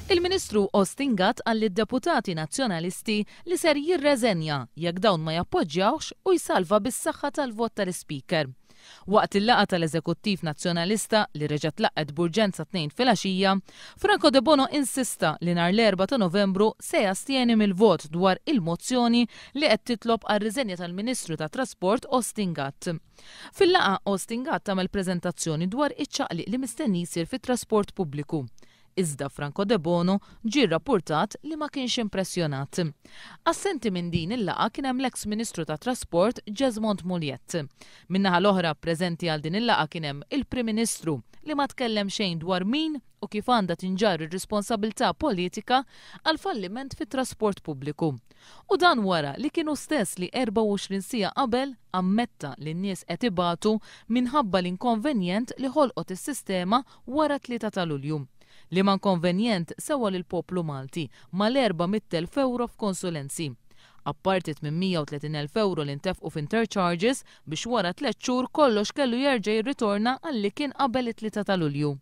Il-Ministru Ostingat għall id-deputati nazzjonalisti li ser jirreżenja jekk dawn ma jappoġġjawx u jsalva bis-saħħa tal-vot tal-Speaker. Waqt il-laqa tal-Eżekuttiv Nazzjonalista li reġgħet tlaqqet b'urġenza 2 filgħaxija, Franco De Bono insista li nhar l-4 ta' Novembru se jastieni mill-vot dwar il-mozzjoni li qed titlob għar-riżenja tal-Ministru tat Trasport Ostingat. Fil-laqa Ostingat tagħmel preżentazzjoni dwar iċ-ċaqliq li mistenni jsir fit-trasport pubbliku. Iżda Franco De Bono ġie rrappurtat li ma kienx impressjonat. Assenti minn din il-laqa kien hemm l-eks Ministru tat Trasport Jesmond Mollet. Min-naħa l-oħra preżenti għal din il-laqa kien hemm il-Prim Ministru li ma tkellem xejn dwar min u kif għandha tinġar ir-responsabilità politika għal falliment fit-trasport pubbliku. U dan wara li kienu stess li 24 siegħa qabel ammetta li n-nies qed ibatu minħabba l-inkonvenjent li ħolqot is-sistema wara 3 ta' Lulju. Li man konvenjent sewa lill-poplu Malti mal-400,000 euro f'konsulenzi. Appartit minn 130,000 euro li ntefqu f'intercharges biex wara 3 xhur kollox kellu jerġa' jirritorna għalli kien qabel it-3 ta' Lulju.